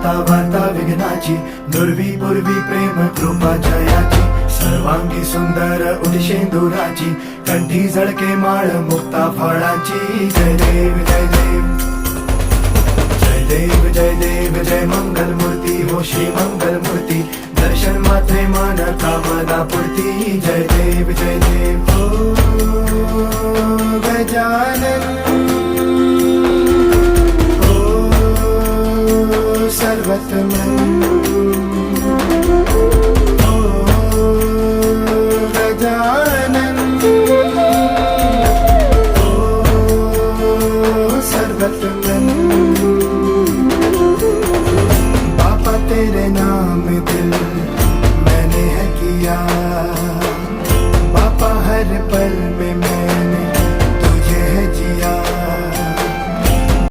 आता वार्ता विघ्नाची, दुर्वी पूर्वी प्रेम कृपा जयाची, सर्वांगी सुंदर उदिशेंदुराची, कंठी झळके माळ मुक्ता फळाची. जय देव जय देव जय देव जय देव जय मंगल मूर्ती हो श्री मंगल मूर्ती, दर्शन मात्रे मन कामना पूर्ती. जय देव जय देव हो गजानन हो सर्वतमन हो गजानन हो सर्वतमन.